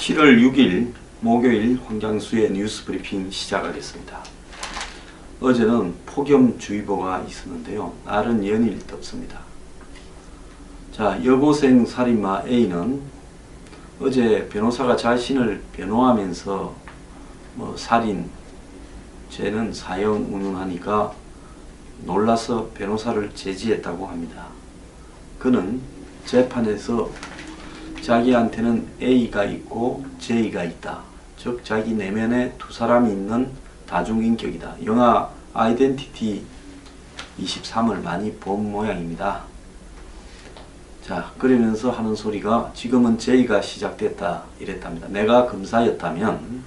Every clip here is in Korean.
7월 6일 목요일 황장수의 뉴스 브리핑 시작하겠습니다. 어제는 폭염주의보가 있었는데요. 날은 연일 덥습니다. 자, 여고생 살인마 A는 어제 변호사가 자신을 변호하면서 살인 죄는 사형 운운하니까 놀라서 변호사를 제지했다고 합니다. 그는 재판에서 자기한테는 A가 있고 J가 있다. 즉 자기 내면에 두 사람이 있는 다중인격이다. 영화 아이덴티티 23을 많이 본 모양입니다. 자, 그러면서 하는 소리가 지금은 J가 시작됐다 이랬답니다. 내가 검사였다면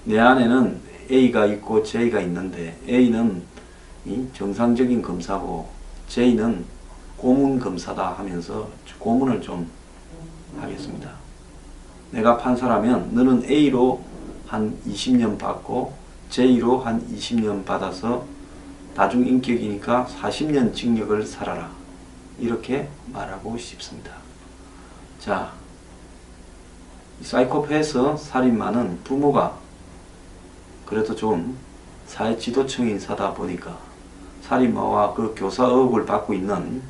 내 안에는 A가 있고 J가 있는데 A는 정상적인 검사고 J는 고문 검사다 하면서 고문을 좀 하겠습니다. 내가 판사라면 너는 A로 한 20년 받고 J로 한 20년 받아서 다중인격이니까 40년 징역을 살아라. 이렇게 말하고 싶습니다. 자, 사이코패스 살인마는 부모가 그래도 좀 사회지도층 인사다 보니까 살인마와 그 교사 의혹을 받고 있는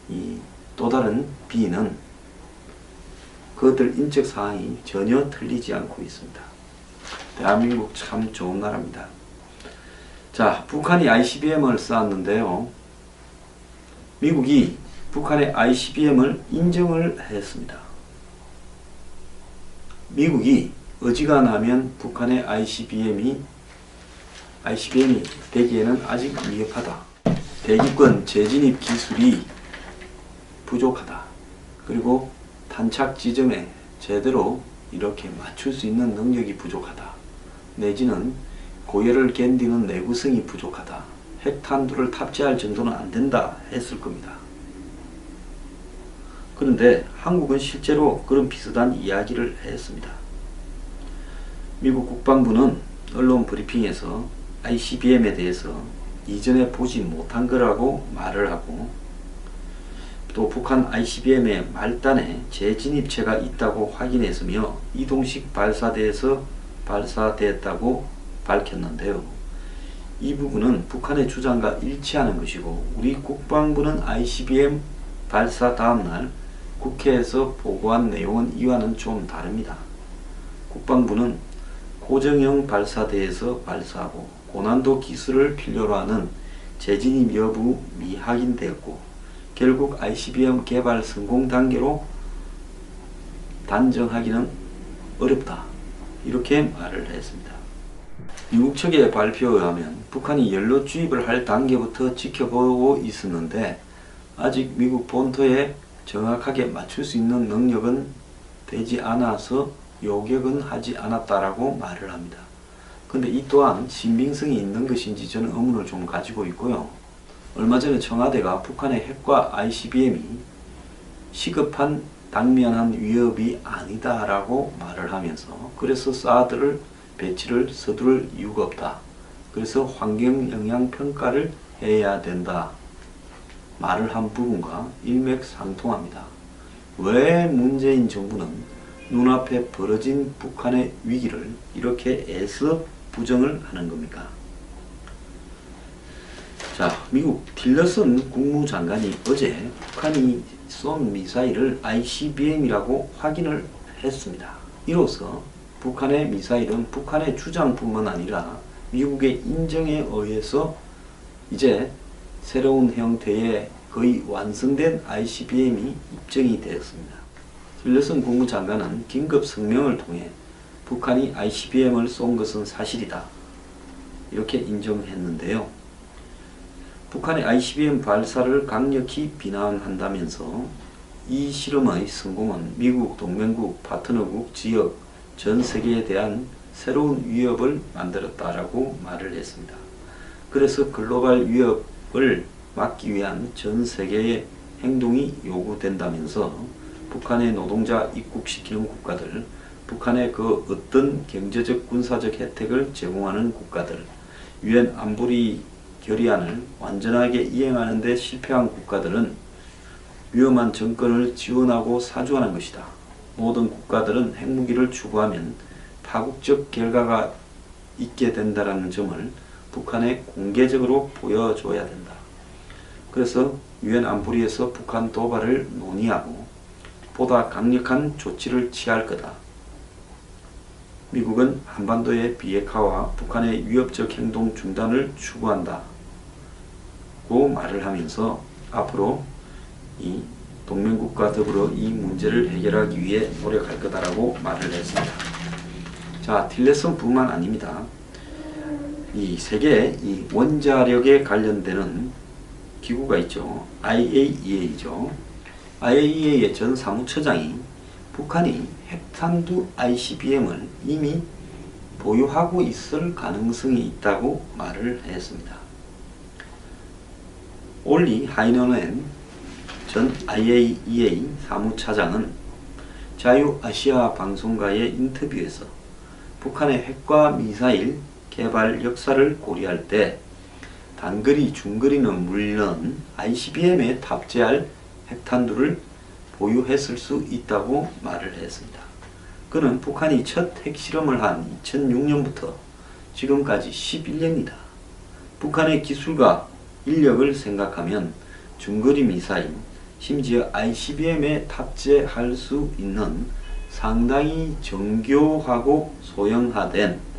이 또 다른 B는 그들 인적 사항이 전혀 틀리지 않고 있습니다. 대한민국 참 좋은 나라입니다. 자, 북한이 ICBM을 쐈는데요. 미국이 북한의 ICBM을 인정을 했습니다. 미국이 어지간하면 북한의 ICBM이 되기에는 아직 미흡하다. 대기권 재진입 기술이 부족하다. 그리고 탄착 지점에 제대로 이렇게 맞출 수 있는 능력이 부족하다. 내지는 고열을 견디는 내구성이 부족하다. 핵탄두를 탑재할 정도는 안 된다 했을 겁니다. 그런데 한국은 실제로 그런 비슷한 이야기를 했습니다. 미국 국방부는 언론 브리핑에서 ICBM에 대해서 이전에 보지 못한 거라고 말을 하고 또 북한 ICBM의 말단에 재진입체가 있다고 확인했으며 이동식 발사대에서 발사됐다고 밝혔는데요. 이 부분은 북한의 주장과 일치하는 것이고 우리 국방부는 ICBM 발사 다음날 국회에서 보고한 내용은 이와는 좀 다릅니다. 국방부는 고정형 발사대에서 발사하고 고난도 기술을 필요로 하는 재진입 여부 미확인되었고 결국 ICBM 개발 성공 단계로 단정하기는 어렵다. 이렇게 말을 했습니다. 미국 측의 발표에 의하면 북한이 연료 주입을 할 단계부터 지켜보고 있었는데 아직 미국 본토에 정확하게 맞출 수 있는 능력은 되지 않아서 요격은 하지 않았다라고 말을 합니다. 근데 이 또한 신빙성이 있는 것인지 저는 의문을 좀 가지고 있고요. 얼마 전에 청와대가 북한의 핵과 ICBM이 시급한 당면한 위협이 아니다라고 말을 하면서 그래서 사드를 배치를 서두를 이유가 없다. 그래서 환경영향평가를 해야 된다. 말을 한 부분과 일맥상통합니다. 왜 문재인 정부는 눈앞에 벌어진 북한의 위기를 이렇게 애써 부정을 하는 겁니까? 자, 미국 틸러슨 국무장관이 어제 북한이 쏜 미사일을 ICBM이라고 확인을 했습니다. 이로써 북한의 미사일은 북한의 주장뿐만 아니라 미국의 인정에 의해서 이제 새로운 형태의 거의 완성된 ICBM이 입증이 되었습니다. 틸러슨 국무장관은 긴급 성명을 통해 북한이 ICBM을 쏜 것은 사실이다. 이렇게 인정했는데요. 북한의 ICBM 발사를 강력히 비난한다면서 이 실험의 성공은 미국, 동맹국, 파트너국, 지역, 전 세계에 대한 새로운 위협을 만들었다라고 말을 했습니다. 그래서 글로벌 위협을 막기 위한 전 세계의 행동이 요구된다면서 북한의 노동자 입국시키는 국가들, 북한의 그 어떤 경제적 군사적 혜택을 제공하는 국가들, 유엔 안보리 결의안을 완전하게 이행하는 데 실패한 국가들은 위험한 정권을 지원하고 사주하는 것이다. 모든 국가들은 핵무기를 추구하면 파국적 결과가 있게 된다는 점을 북한에 공개적으로 보여줘야 된다. 그래서 유엔 안보리에서 북한 도발을 논의하고 보다 강력한 조치를 취할 거다. 미국은 한반도의 비핵화와 북한의 위협적 행동 중단을 추구한다. 고 말을 하면서 앞으로 이 동맹국과 더불어 이 문제를 해결하기 위해 노력할 거다라고 말을 했습니다. 자, 틸레슨뿐만 아닙니다. 이 세계 이 원자력에 관련되는 기구가 있죠. IAEA죠. IAEA의 전 사무처장이 북한이 핵탄두 ICBM을 이미 보유하고 있을 가능성이 있다고 말을 했습니다. 올리 하이너넨 전 IAEA 사무차장은 자유아시아 방송과의 인터뷰에서 북한의 핵과 미사일 개발 역사를 고려할 때 단거리, 중거리는 물론 ICBM에 탑재할 핵탄두를 보유했을 수 있다고 말을 했습니다. 그는 북한이 첫 핵실험을 한 2006년부터 지금까지 11년이다. 북한의 기술과 인력을 생각하면 중거리 미사일, 심지어 ICBM에 탑재할 수 있는 상당히 정교하고 소형화된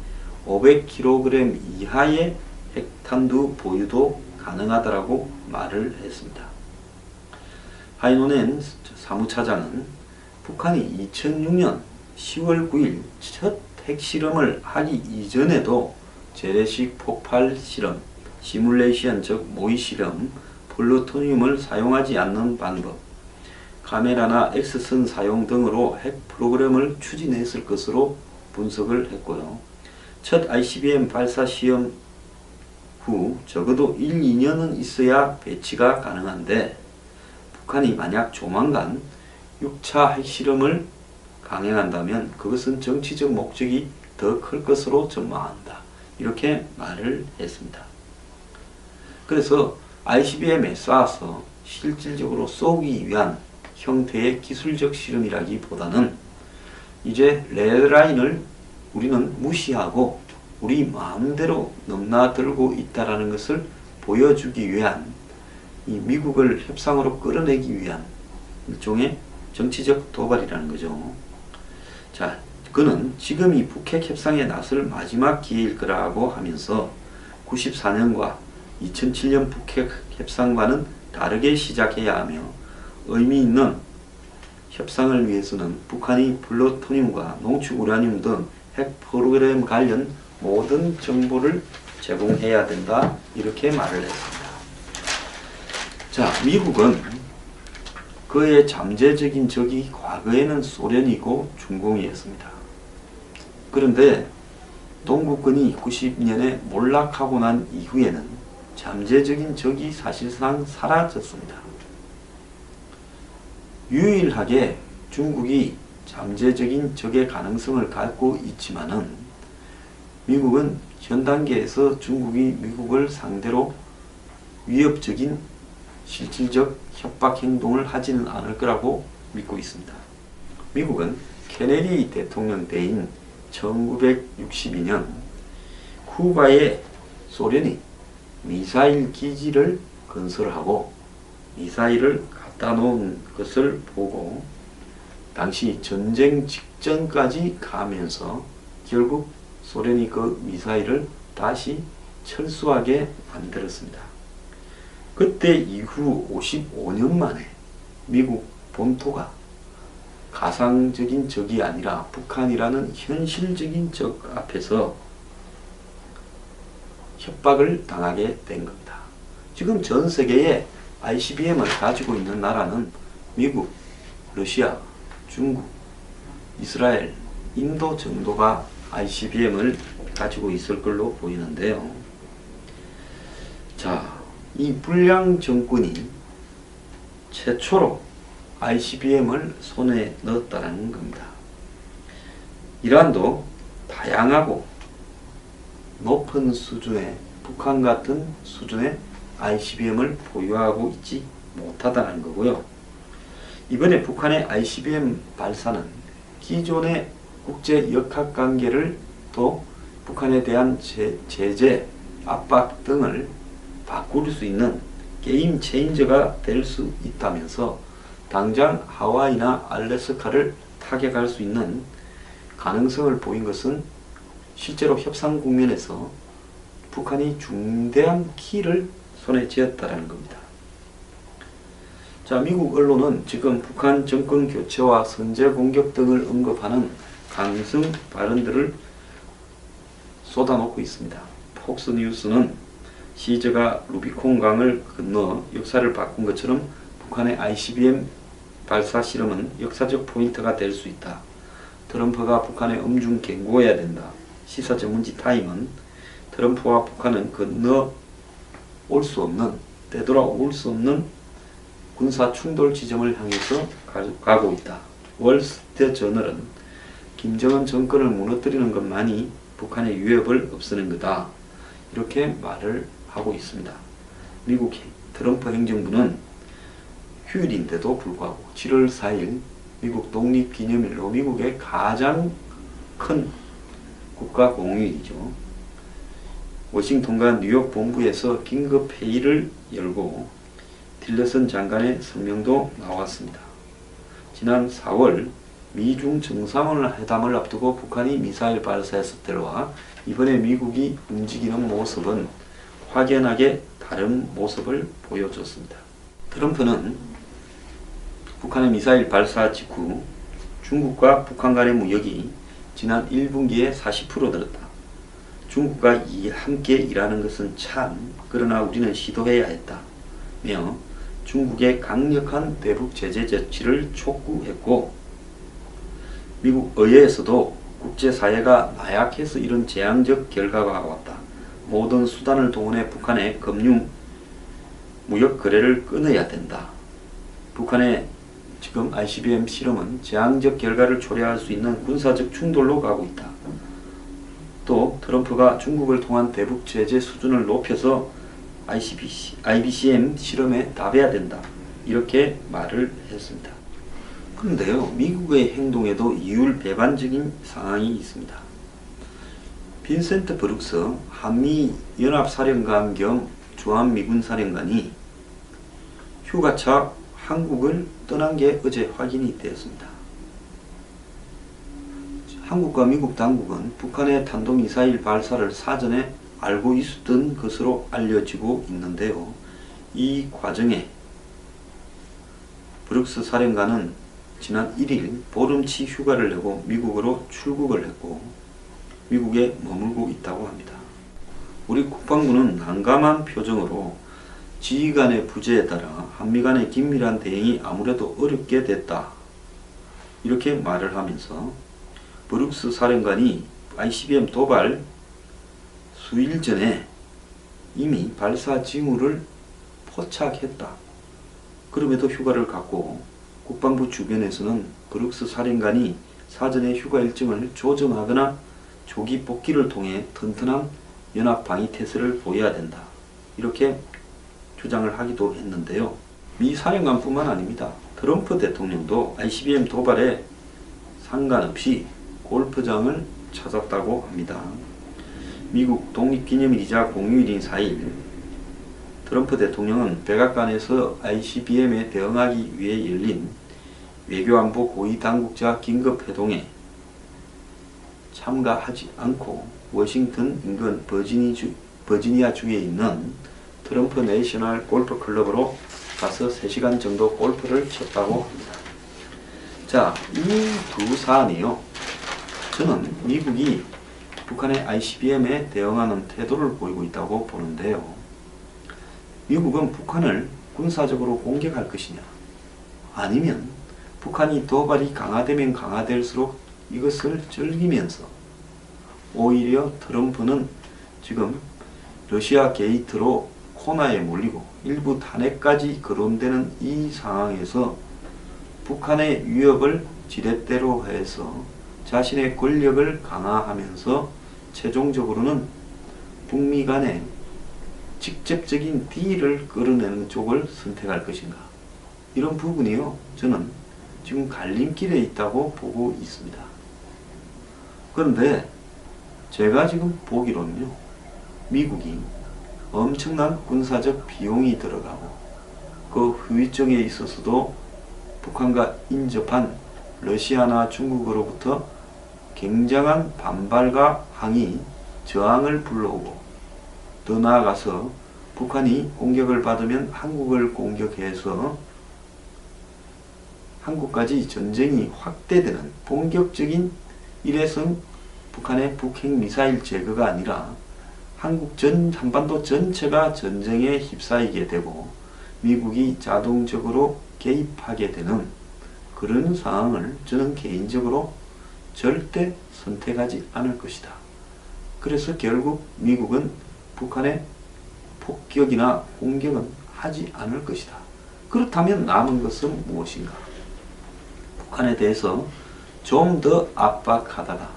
500kg 이하의 핵탄두 보유도 가능하다라고 말을 했습니다. 하이노넨 사무차장은 북한이 2006년 10월 9일 첫 핵실험을 하기 이전에도 재래식 폭발 실험, 시뮬레이션 즉 모의 실험, 플루토늄을 사용하지 않는 방법, 카메라나 X선 사용 등으로 핵 프로그램을 추진했을 것으로 분석을 했고요. 첫 ICBM 발사 시험 후 적어도 1, 2년은 있어야 배치가 가능한데 북한이 만약 조만간 6차 핵실험을 강행한다면 그것은 정치적 목적이 더 클 것으로 전망한다. 이렇게 말을 했습니다. 그래서 ICBM에 쏴서 실질적으로 쏘기 위한 형태의 기술적 실험이라기보다는 이제 레드라인을 우리는 무시하고 우리 마음대로 넘나들고 있다라는 것을 보여주기 위한 이 미국을 협상으로 끌어내기 위한 일종의 정치적 도발이라는 거죠. 자, 그는 지금이 북핵 협상에 나설 마지막 기회일 거라고 하면서 94년과 2007년 북핵 협상과는 다르게 시작해야 하며 의미 있는 협상을 위해서는 북한이 플루토늄과 농축 우라늄 등 핵 프로그램 관련 모든 정보를 제공해야 된다. 이렇게 말을 했습니다. 자, 미국은 그의 잠재적인 적이 과거에는 소련이고 중공이었습니다. 그런데 동구권이 90년에 몰락하고 난 이후에는 잠재적인 적이 사실상 사라졌습니다. 유일하게 중국이 잠재적인 적의 가능성을 갖고 있지만은 미국은 현 단계에서 중국이 미국을 상대로 위협적인 실질적 협박 행동을 하지는 않을 거라고 믿고 있습니다. 미국은 케네디 대통령 때인 1962년 쿠바에 소련이 미사일 기지를 건설하고 미사일을 갖다 놓은 것을 보고 당시 전쟁 직전까지 가면서 결국 소련이 그 미사일을 다시 철수하게 만들었습니다. 그때 이후 55년 만에 미국 본토가 가상적인 적이 아니라 북한이라는 현실적인 적 앞에서 협박을 당하게 된 겁니다. 지금 전 세계에 ICBM을 가지고 있는 나라는 미국, 러시아, 중국, 이스라엘, 인도 정도가 ICBM을 가지고 있을 걸로 보이는데요. 자, 이 불량 정권이 최초로 ICBM을 손에 넣었다는 겁니다. 이란도 다양하고 높은 수준의 북한 같은 수준의 ICBM을 보유하고 있지 못하다는 거고요. 이번에 북한의 ICBM 발사는 기존의 국제 역학관계를 또 북한에 대한 제재, 압박 등을 바꿀 수 있는 게임 체인저가 될 수 있다면서 당장 하와이나 알래스카를 타격할 수 있는 가능성을 보인 것은 실제로 협상 국면에서 북한이 중대한 키를 손에 쥐었다는 겁니다. 자, 미국 언론은 지금 북한 정권 교체와 선제 공격 등을 언급하는 강성 발언들을 쏟아놓고 있습니다. 폭스뉴스는 시저가 루비콘 강을 건너 역사를 바꾼 것처럼 북한의 ICBM 발사 실험은 역사적 포인트가 될 수 있다. 트럼프가 북한에 엄중 경고해야 된다. 시사 전문지 타임은 트럼프와 북한은 건너올 수 없는, 되돌아올 수 없는 군사 충돌 지점을 향해서 가고 있다. 월스트리트저널은 김정은 정권을 무너뜨리는 것만이 북한의 위협을 없애는 거다. 이렇게 말을 하고 있습니다. 미국 트럼프 행정부는 휴일인데도 불구하고 7월 4일 미국 독립기념일로 미국의 가장 큰 국가 공휴일이죠. 워싱턴과 뉴욕 본부에서 긴급 회의를 열고 틸러슨 장관의 성명도 나왔습니다. 지난 4월 미중 정상회담을 앞두고 북한이 미사일 발사했을 때와 이번에 미국이 움직이는 모습은 확연하게 다른 모습을 보여줬습니다. 트럼프는 북한의 미사일 발사 직후 중국과 북한 간의 무역이 지난 1분기에 40% 늘었다. 중국과 함께 일하는 것은 참, 그러나 우리는 시도해야 했다. 며 중국의 강력한 대북 제재 조치를 촉구했고, 미국 의회에서도 국제사회가 나약해서 이런 재앙적 결과가 왔다. 모든 수단을 동원해 북한의 금융, 무역 거래를 끊어야 된다. 북한의 지금 ICBM 실험은 재앙적 결과를 초래할 수 있는 군사적 충돌로 가고 있다. 또 트럼프가 중국을 통한 대북 제재 수준을 높여서 ICBM 실험에 답해야 된다. 이렇게 말을 했습니다. 그런데요, 미국의 행동에도 이율배반적인 상황이 있습니다. 빈센트 브룩스 한미연합사령관 겸 주한미군사령관이 휴가차 한국을 떠난 게 어제 확인이 되었습니다. 한국과 미국 당국은 북한의 탄도미사일 발사를 사전에 알고 있었던 것으로 알려지고 있는데요. 이 과정에 브룩스 사령관은 지난 1일 보름치 휴가를 내고 미국으로 출국을 했고 미국에 머물고 있다고 합니다. 우리 국방부는 난감한 표정으로 지휘 간의 부재에 따라 한미 간의 긴밀한 대응이 아무래도 어렵게 됐다. 이렇게 말을 하면서 브룩스 사령관이 ICBM 도발 수일 전에 이미 발사 징후를 포착했다. 그럼에도 휴가를 갖고 국방부 주변에서는 브룩스 사령관이 사전에 휴가 일정을 조정하거나 조기 복귀를 통해 튼튼한 연합 방위 태세를 보여야 된다. 이렇게 주장을 하기도 했는데요. 미 사령관뿐만 아닙니다. 트럼프 대통령도 ICBM 도발에 상관없이 골프장을 찾았다고 합니다. 미국 독립기념일이자 공휴일인 4일 트럼프 대통령은 백악관에서 ICBM에 대응하기 위해 열린 외교안보 고위당국자 긴급회동에 참가하지 않고 워싱턴 인근 버지니아주에 있는 트럼프 내셔널 골프 클럽으로 가서 3시간 정도 골프를 쳤다고 합니다. 자, 이 두 사안이요. 저는 미국이 북한의 ICBM에 대응하는 태도를 보이고 있다고 보는데요. 미국은 북한을 군사적으로 공격할 것이냐, 아니면 북한이 도발이 강화되면 강화될수록 이것을 즐기면서 오히려 트럼프는 지금 러시아 게이트로 코너에 몰리고 일부 탄핵까지 거론되는 이 상황에서 북한의 위협을 지렛대로 해서 자신의 권력을 강화하면서 최종적으로는 북미 간의 직접적인 딜을 끌어내는 쪽을 선택할 것인가. 이런 부분이요, 저는 지금 갈림길에 있다고 보고 있습니다. 그런데 제가 지금 보기로는요, 미국이 엄청난 군사적 비용이 들어가고 그 후유증에 있어서도 북한과 인접한 러시아나 중국으로부터 굉장한 반발과 항의, 저항을 불러오고, 더 나아가서 북한이 공격을 받으면 한국을 공격해서 한국까지 전쟁이 확대되는 본격적인 일회성 북한의 북핵 미사일 제거가 아니라 한반도 전체가 전쟁에 휩싸이게 되고 미국이 자동적으로 개입하게 되는 그런 상황을 저는 개인적으로 절대 선택하지 않을 것이다. 그래서 결국 미국은 북한의 폭격이나 공격은 하지 않을 것이다. 그렇다면 남은 것은 무엇인가? 북한에 대해서 좀 더 압박하다가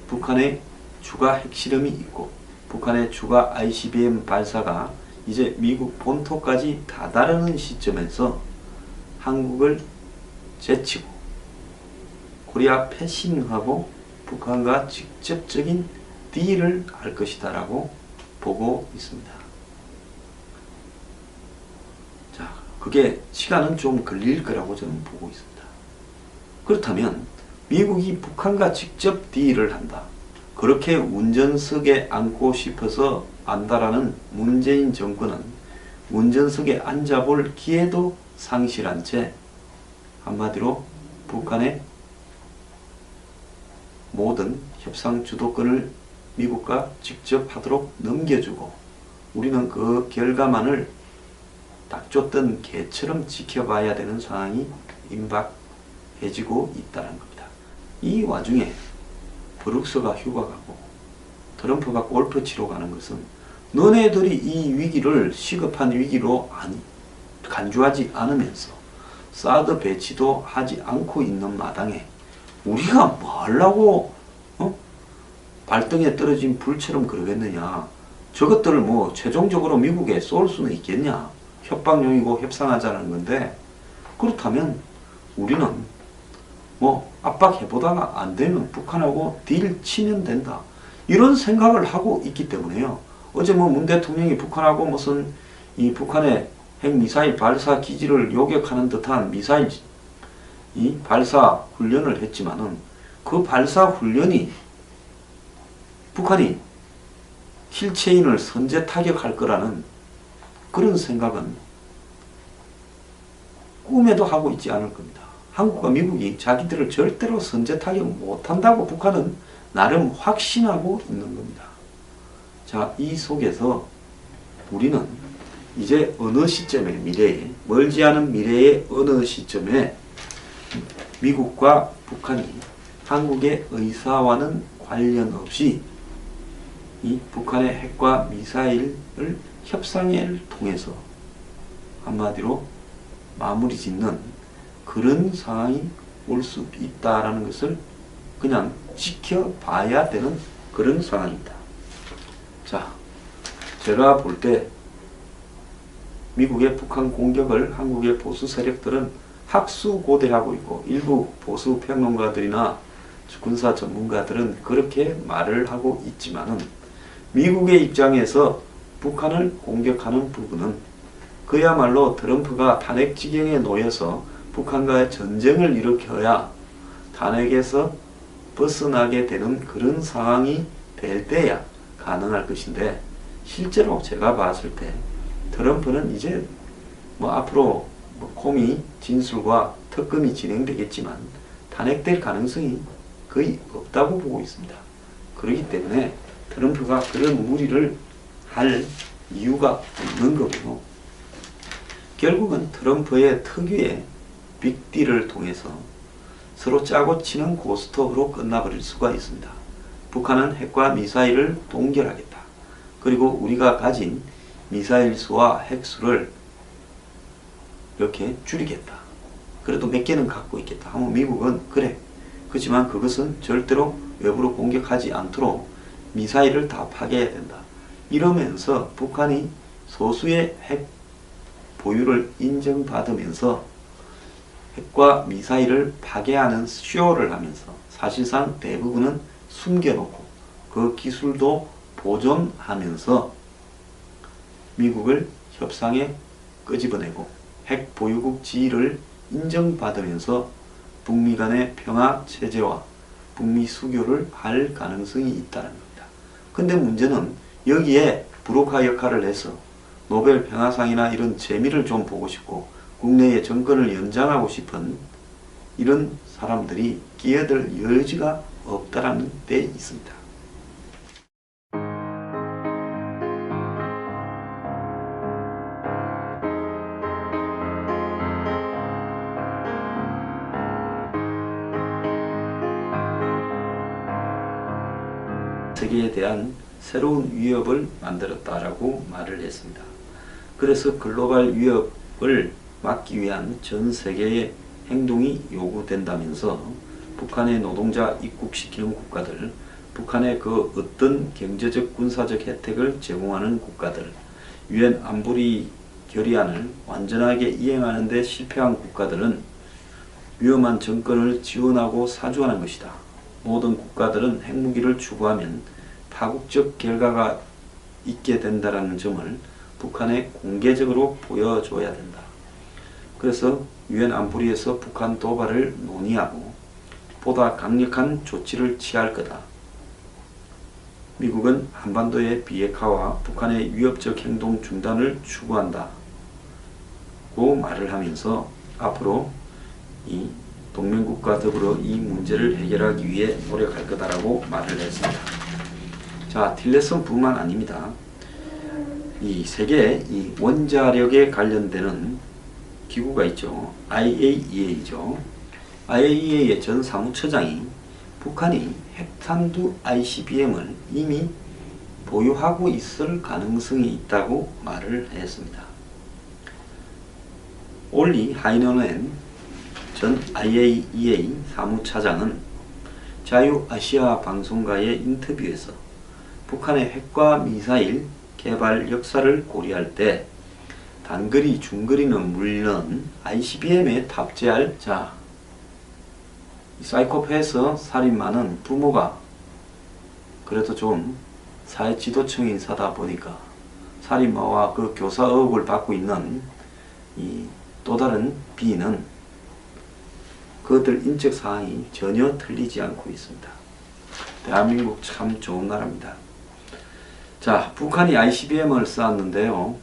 북한의 추가 핵실험이 있고 북한의 추가 ICBM 발사가 이제 미국 본토까지 다다르는 시점에서 한국을 제치고 코리아 패싱하고 북한과 직접적인 딜을 할 것이다 라고 보고 있습니다. 자, 그게 시간은 좀 걸릴 거라고 저는 보고 있습니다. 그렇다면 미국이 북한과 직접 딜을 한다. 그렇게 운전석에 앉고 싶어서 안다라는 문재인 정권은 운전석에 앉아볼 기회도 상실한 채 한마디로 북한의 모든 협상 주도권을 미국과 직접 하도록 넘겨주고 우리는 그 결과만을 닥쳤던 개처럼 지켜봐야 되는 상황이 임박해지고 있다는 겁니다. 이 와중에 브룩스가 휴가 가고 트럼프가 골프 치러 가는 것은 너네들이 이 위기를 시급한 위기로 간주하지 않으면서 사드 배치도 하지 않고 있는 마당에 우리가 뭐 하려고 발등에 떨어진 불처럼 그러겠느냐. 저것들을 뭐 최종적으로 미국에 쏠 수는 있겠냐. 협박용이고 협상하자는 건데 그렇다면 우리는 뭐 압박해보다가 안 되면 북한하고 딜 치면 된다. 이런 생각을 하고 있기 때문에요. 어제 뭐 문 대통령이 북한하고 무슨 이 북한의 핵미사일 발사 기지를 요격하는 듯한 미사일 이 발사 훈련을 했지만은 그 발사 훈련이 북한이 킬체인을 선제 타격할 거라는 그런 생각은 꿈에도 하고 있지 않을 겁니다. 한국과 미국이 자기들을 절대로 선제 타격 못한다고 북한은 나름 확신하고 있는 겁니다. 자, 이 속에서 우리는 이제 어느 시점에 미래에 멀지 않은 미래의 어느 시점에 미국과 북한이 한국의 의사와는 관련 없이 이 북한의 핵과 미사일을 협상을 통해서 한마디로 마무리 짓는 그런 상황이 올 수 있다라는 것을 그냥 지켜봐야 되는 그런 상황입니다. 자, 제가 볼 때 미국의 북한 공격을 한국의 보수 세력들은 학수고대하고 있고 일부 보수 평론가들이나 군사 전문가들은 그렇게 말을 하고 있지만은 미국의 입장에서 북한을 공격하는 부분은 그야말로 트럼프가 탄핵 지경에 놓여서 북한과의 전쟁을 일으켜야 탄핵에서 벗어나게 되는 그런 상황이 될 때야 가능할 것인데 실제로 제가 봤을 때 트럼프는 이제 뭐 앞으로 코미 진술과 특검이 진행되겠지만 탄핵될 가능성이 거의 없다고 보고 있습니다. 그렇기 때문에 트럼프가 그런 무리를 할 이유가 없는 거고요. 결국은 트럼프의 특유의 빅딜을 통해서 서로 짜고 치는 고스톱으로 끝나버릴 수가 있습니다. 북한은 핵과 미사일을 동결하겠다. 그리고 우리가 가진 미사일 수와 핵 수를 이렇게 줄이겠다. 그래도 몇 개는 갖고 있겠다. 하면 미국은 그래. 그렇지만 그것은 절대로 외부로 공격하지 않도록 미사일을 다 파괴해야 된다. 이러면서 북한이 소수의 핵 보유를 인정받으면서 핵과 미사일을 파괴하는 쇼를 하면서 사실상 대부분은 숨겨놓고 그 기술도 보존하면서 미국을 협상에 끄집어내고 핵 보유국 지위를 인정받으면서 북미 간의 평화 체제와 북미 수교를 할 가능성이 있다는 겁니다. 근데 문제는 여기에 브로커 역할을 해서 노벨 평화상이나 이런 재미를 좀 보고 싶고 국내의 정권을 연장하고 싶은 이런 사람들이 끼어들 여지가 없다라는 데 있습니다. 세계에 대한 새로운 위협을 만들었다라고 말을 했습니다. 그래서 글로벌 위협을 막기 위한 전 세계의 행동이 요구된다면서 북한의 노동자 입국시키는 국가들, 북한의 그 어떤 경제적 군사적 혜택을 제공하는 국가들, 유엔 안보리 결의안을 완전하게 이행하는 데 실패한 국가들은 위험한 정권을 지원하고 사주하는 것이다. 모든 국가들은 핵무기를 추구하면 파국적 결과가 있게 된다는 점을 북한에 공개적으로 보여줘야 된다. 그래서 유엔 안보리에서 북한 도발을 논의하고 보다 강력한 조치를 취할 거다. 미국은 한반도의 비핵화와 북한의 위협적 행동 중단을 추구한다. 고 말을 하면서 앞으로 이 동맹국과 더불어 이 문제를 해결하기 위해 노력할 거다라고 말을 했습니다. 자, 틸레슨뿐만 아닙니다. 이 세계 이 원자력에 관련되는 기구가 있죠. IAEA죠. IAEA의 전 사무처장이 북한이 핵탄두 ICBM을 이미 보유하고 있을 가능성이 있다고 말을 했습니다. 올리 하이너넨 전 IAEA 사무차장은 자유아시아 방송과의 인터뷰에서 북한의 핵과 미사일 개발 역사를 고려할 때 단거리, 중거리는 물론 ICBM에 탑재할 사이코패스 살인마는 부모가 그래도 좀 사회 지도층 인사다 보니까 살인마와 그 교사 의혹을 받고 있는 이 또 다른 B는 그들 인적 사항이 전혀 틀리지 않고 있습니다. 대한민국 참 좋은 나라입니다. 자, 북한이 ICBM을 쐈는데요.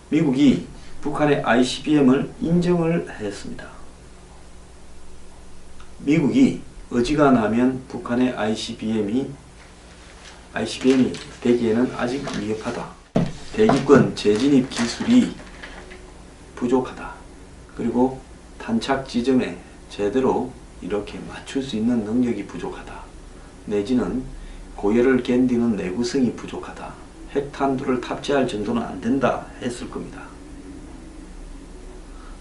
미국이 북한의 ICBM을 인정을 했습니다. 미국이 어지간하면 북한의 ICBM이 되기에는 아직 미흡하다. 대기권 재진입 기술이 부족하다. 그리고 탄착 지점에 제대로 이렇게 맞출 수 있는 능력이 부족하다. 내지는 고열을 견디는 내구성이 부족하다. 핵탄두를 탑재할 정도는 안 된다 했을 겁니다.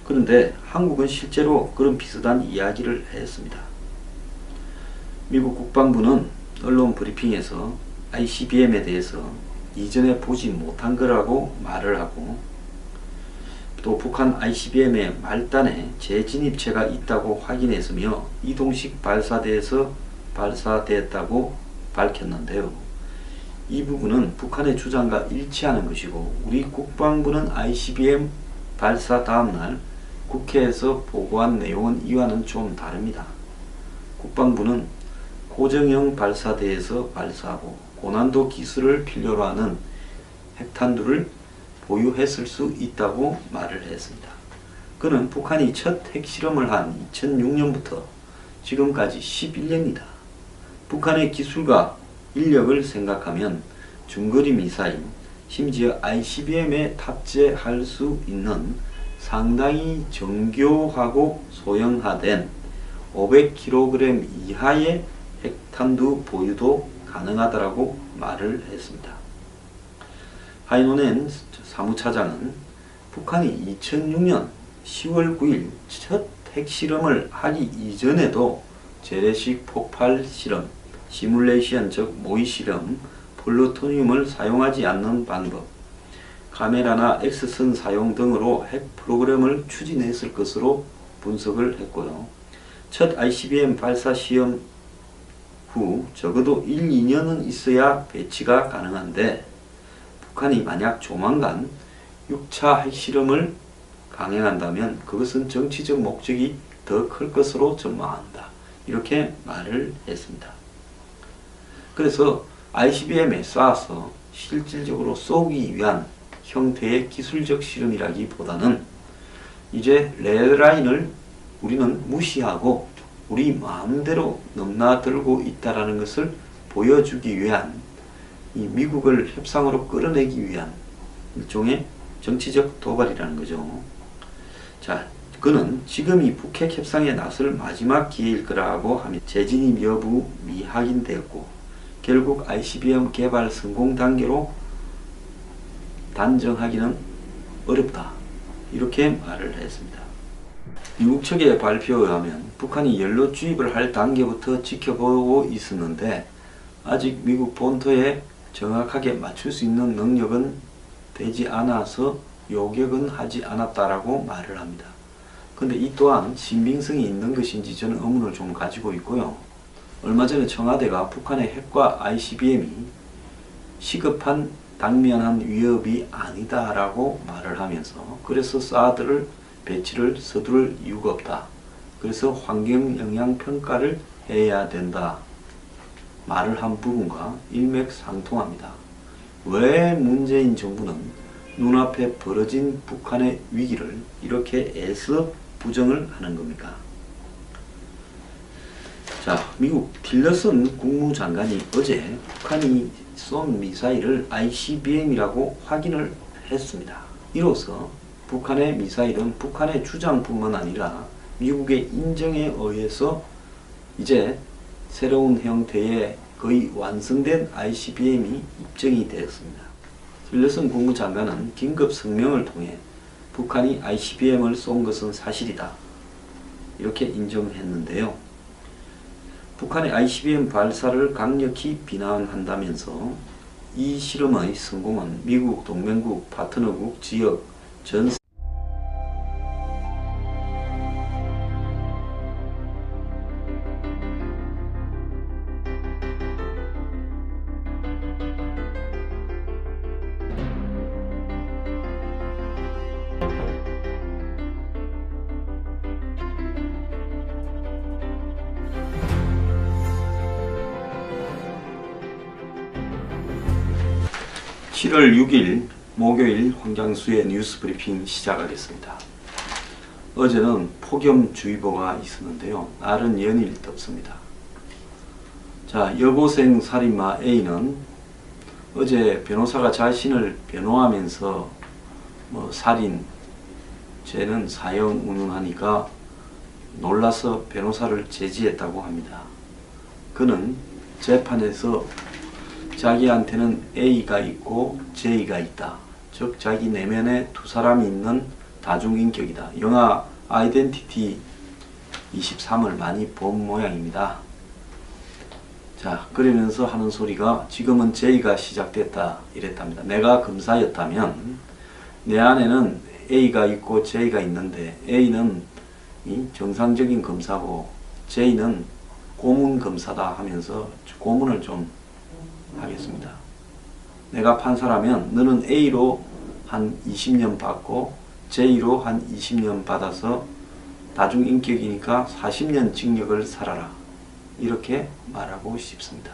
그런데 한국은 실제로 그런 비슷한 이야기를 했습니다. 미국 국방부는 언론 브리핑에서 ICBM에 대해서 이전에 보지 못한 거라고 말을 하고 또 북한 ICBM의 말단에 재진입체가 있다고 확인했으며 이동식 발사대에서 발사됐다고 밝혔는데요. 이 부분은 북한의 주장과 일치하는 것이고 우리 국방부는 ICBM 발사 다음날 국회에서 보고한 내용은 이와는 좀 다릅니다. 국방부는 고정형 발사대에서 발사하고 고난도 기술을 필요로 하는 핵탄두를 보유했을 수 있다고 말을 했습니다. 그는 북한이 첫 핵실험을 한 2006년부터 지금까지 11년이다. 북한의 기술과 인력을 생각하면 중거리 미사일, 심지어 ICBM에 탑재할 수 있는 상당히 정교하고 소형화된 500kg 이하의 핵탄두 보유도 가능하다라고 말을 했습니다. 하이노넨 사무차장은 북한이 2006년 10월 9일 첫 핵실험을 하기 이전에도 재래식 폭발 실험, 시뮬레이션 즉 모의 실험, 플루토늄을 사용하지 않는 방법, 카메라나 X선 사용 등으로 핵 프로그램을 추진했을 것으로 분석을 했고요. 첫 ICBM 발사 시험 후 적어도 1, 2년은 있어야 배치가 가능한데 북한이 만약 조만간 6차 핵실험을 강행한다면 그것은 정치적 목적이 더 클 것으로 전망한다. 이렇게 말을 했습니다. 그래서 ICBM에 쏴서 실질적으로 쏘기 위한 형태의 기술적 실험이라기보다는 이제 레드라인을 우리는 무시하고 우리 마음대로 넘나들고 있다라는 것을 보여주기 위한 이 미국을 협상으로 끌어내기 위한 일종의 정치적 도발이라는 거죠. 자, 그는 지금이 북핵 협상에 나설 마지막 기회일 거라고 하며 재진입 여부 미확인되었고 결국 ICBM 개발 성공 단계로 단정하기는 어렵다. 이렇게 말을 했습니다. 미국 측의 발표에 의하면 북한이 연료 주입을 할 단계부터 지켜보고 있었는데 아직 미국 본토에 정확하게 맞출 수 있는 능력은 되지 않아서 요격은 하지 않았다라고 말을 합니다. 근데 이 또한 신빙성이 있는 것인지 저는 의문을 좀 가지고 있고요. 얼마 전에 청와대가 북한의 핵과 ICBM이 시급한 당면한 위협이 아니다라고 말을 하면서 그래서 사드를 배치를 서두를 이유가 없다. 그래서 환경영향평가를 해야 된다. 말을 한 부분과 일맥상통합니다. 왜 문재인 정부는 눈앞에 벌어진 북한의 위기를 이렇게 애써 부정을 하는 겁니까? 자, 미국 틸러슨 국무장관이 어제 북한이 쏜 미사일을 ICBM이라고 확인을 했습니다. 이로써 북한의 미사일은 북한의 주장뿐만 아니라 미국의 인정에 의해서 이제 새로운 형태의 거의 완성된 ICBM이 입증이 되었습니다. 틸러슨 국무장관은 긴급 성명을 통해 북한이 ICBM을 쏜 것은 사실이다. 이렇게 인정했는데요. 북한의 ICBM 발사를 강력히 비난한다면서 이 실험의 성공은 미국, 동맹국, 파트너국, 지역 전 7월 6일 목요일 황장수의 뉴스 브리핑 시작하겠습니다. 어제는 폭염주의보가 있었는데요. 날은 연일 덥습니다. 자, 여고생 살인마 A는 어제 변호사가 자신을 변호하면서 살인 죄는 사형 운운하니까 놀라서 변호사를 제지했다고 합니다. 그는 재판에서 자기한테는 A가 있고 J가 있다. 즉 자기 내면에 두 사람이 있는 다중인격이다. 영화 아이덴티티 23을 많이 본 모양입니다. 자, 그러면서 하는 소리가 지금은 J가 시작됐다 이랬답니다. 내가 검사였다면 내 안에는 A가 있고 J가 있는데 A는 이 정상적인 검사고 J는 고문 검사다 하면서 고문을 좀 하겠습니다. 내가 판사라면 너는 A로 한 20년 받고 J로 한 20년 받아서 다중인격이니까 40년 징역을 살아라. 이렇게 말하고 싶습니다.